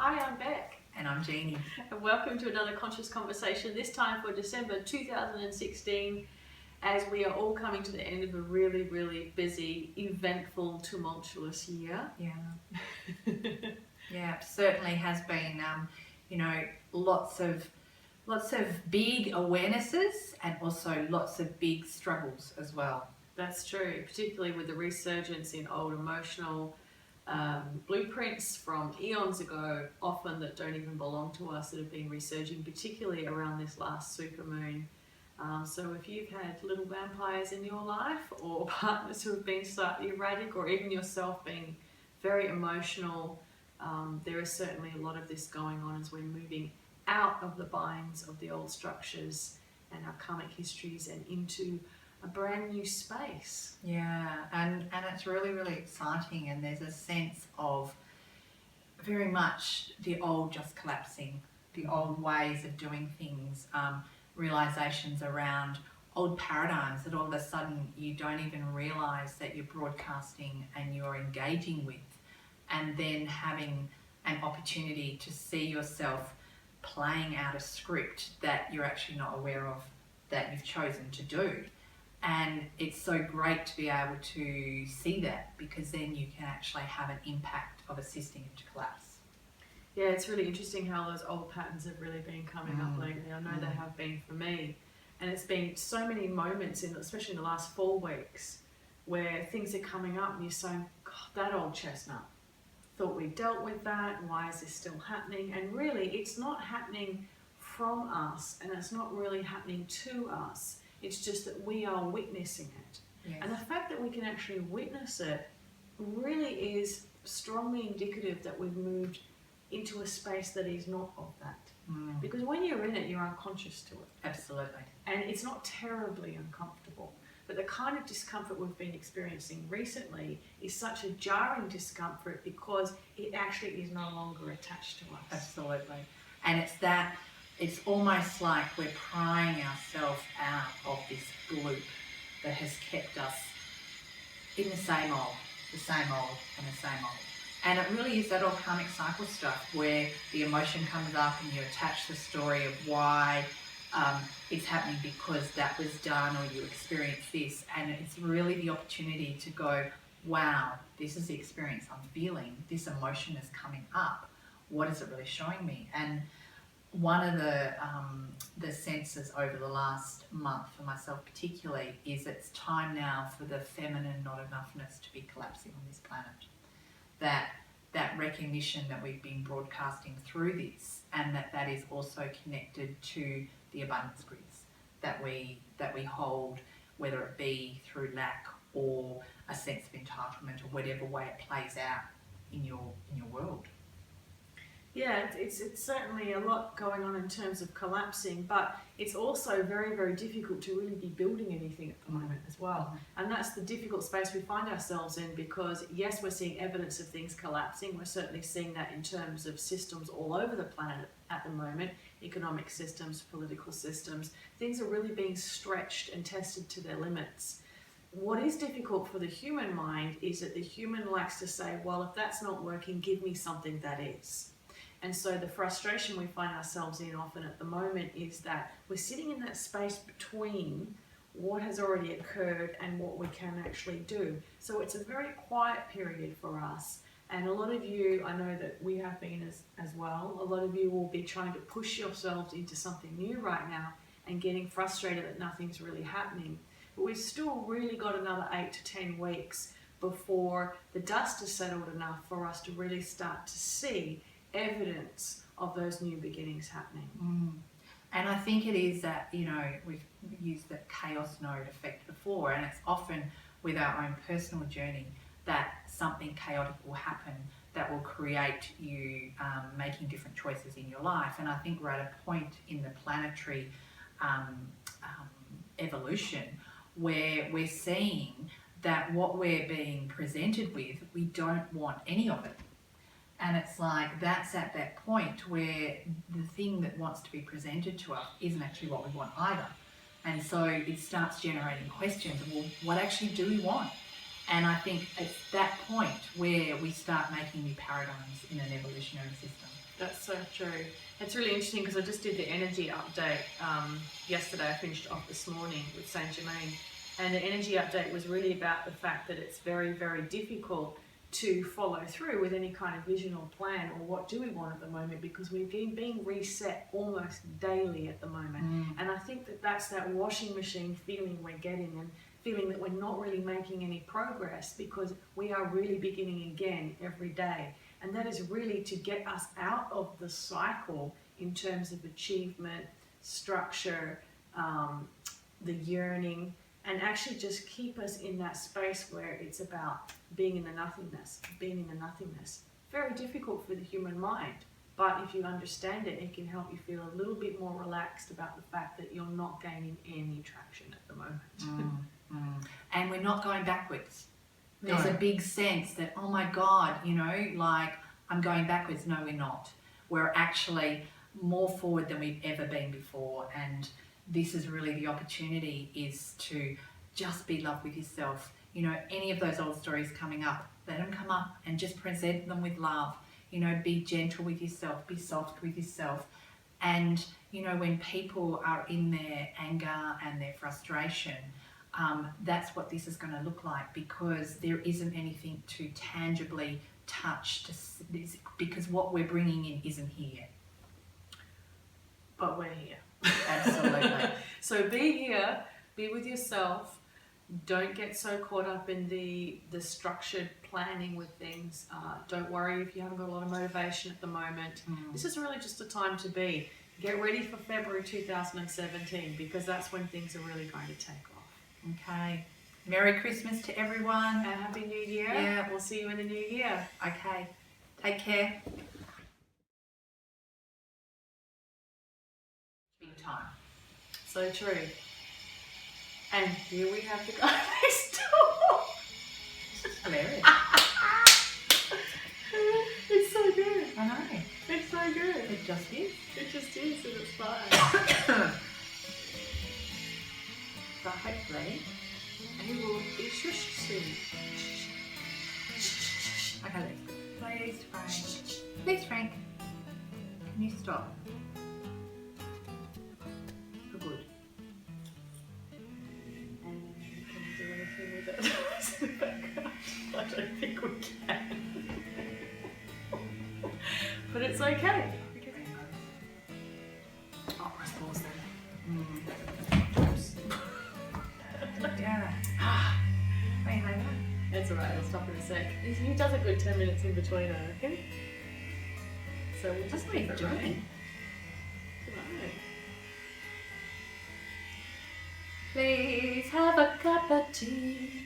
Hi, I'm Bec. And I'm Jeannie. And welcome to another Conscious Conversation, this time for December 2016, as we are all coming to the end of a really, really busy, eventful, tumultuous year. Yeah. Yeah, it certainly has been, lots of big awarenesses and also lots of big struggles as well. That's true, particularly with the resurgence in old emotional blueprints from eons ago, often that don't even belong to us, that have been resurging, particularly around this last supermoon. So if you've had little vampires in your life, or partners who have been slightly erratic, or even yourself being very emotional, there is certainly a lot of this going on as we're moving out of the binds of the old structures and our karmic histories and into a brand new space. Yeah, and it's really, really exciting, and there's a sense of very much the old just collapsing, the old ways of doing things, realizations around old paradigms that all of a sudden you don't even realize that you're broadcasting and you're engaging with, and then having an opportunity to see yourself playing out a script that you're actually not aware of that you've chosen to do. And it's so great to be able to see that, because then you can actually have an impact of assisting it to collapse. Yeah, it's really interesting how those old patterns have really been coming up lately. I know they have been for me. And it's been so many moments, especially in the last 4 weeks, where things are coming up and you're saying, God, that old chestnut. Thought we dealt with that, why is this still happening? And really, it's not happening from us, and it's not really happening to us. It's just that we are witnessing it. Yes. And the fact that we can actually witness it really is strongly indicative that we've moved into a space that is not of that. Because when you're in it, you're unconscious to it. Absolutely. And it's not terribly uncomfortable. But the kind of discomfort we've been experiencing recently is such a jarring discomfort because it actually is no longer attached to us. Absolutely. And it's almost like we're prying ourselves out of this loop that has kept us in the same old, and the same old. And it really is that old karmic cycle stuff where the emotion comes up and you attach the story of why it's happening because that was done, or you experienced this. And it's really the opportunity to go, wow, this is the experience I'm feeling. This emotion is coming up. What is it really showing me? And one of the senses over the last month for myself particularly is it's time now for the feminine not enoughness to be collapsing on this planet. That recognition that we've been broadcasting through this, and that is also connected to the abundance grids that we hold, whether it be through lack or a sense of entitlement, or whatever way it plays out in your world. Yeah, it's certainly a lot going on in terms of collapsing, but it's also very, very difficult to really be building anything at the moment as well. And that's the difficult space we find ourselves in, because yes, we're seeing evidence of things collapsing. We're certainly seeing that in terms of systems all over the planet at the moment, economic systems, political systems. Things are really being stretched and tested to their limits. What is difficult for the human mind is that the human likes to say, well, if that's not working, give me something that is. And so the frustration we find ourselves in often at the moment is that we're sitting in that space between what has already occurred and what we can actually do. So it's a very quiet period for us. And a lot of you, I know that we have been as well, a lot of you will be trying to push yourselves into something new right now and getting frustrated that nothing's really happening. But we've still really got another 8 to 10 weeks before the dust has settled enough for us to really start to see evidence of those new beginnings happening. And I think it is that, we've used the chaos node effect before, and it's often with our own personal journey that something chaotic will happen that will create you making different choices in your life. And I think we're at a point in the planetary evolution where we're seeing that what we're being presented with, we don't want any of it. And it's like that's at that point where the thing that wants to be presented to us isn't actually what we want either. And so it starts generating questions of, well, what actually do we want? And I think it's that point where we start making new paradigms in an evolutionary system. That's so true. It's really interesting because I just did the energy update yesterday. I finished off this morning with Saint Germain, and the energy update was really about the fact that it's very, very difficult to follow through with any kind of vision or plan, or what do we want at the moment, because we're being reset almost daily at the moment. And I think that that's that washing machine feeling we're getting, and feeling that we're not really making any progress because we are really beginning again every day. And that is really to get us out of the cycle in terms of achievement, structure, the yearning, and actually just keep us in that space where it's about being in the nothingness, Very difficult for the human mind, but if you understand it, it can help you feel a little bit more relaxed about the fact that you're not gaining any traction at the moment. And we're not going backwards. No. There's a big sense that, oh my God, you know, like I'm going backwards. No, we're not. We're actually more forward than we've ever been before. And this is really the opportunity, is to just be love with yourself. You know, any of those old stories coming up, let them come up and just present them with love. You know, be gentle with yourself, be soft with yourself. And, you know, when people are in their anger and their frustration, that's what this is going to look like, because there isn't anything to tangibly touch, because what we're bringing in isn't here. But we're here. Absolutely. So be here, be with yourself. Don't get so caught up in the structured planning with things. Don't worry if you haven't got a lot of motivation at the moment. This is really just a time to be. Get ready for February 2017, because that's when things are really going to take off. Okay. Merry Christmas to everyone. And Happy New Year. Yeah. We'll see you in the new year. Okay. Take care. Big time. So true. And here we have the guy next door. Hilarious. It's so good. I know. It's so good. It just is. It just is, and it's fun. But hopefully, He will be shushed soon. okay, let's go. Please, Frank. Can you stop? For good. And can we do anything with it? In the background? I don't think we can. But it's okay. Oh, press pause then. Yeah. Wait, hang on. That's alright, I'll stop in a sec. He does a good 10 minutes in between, I reckon. So we'll just leave it doing. running. Please have a cup of tea.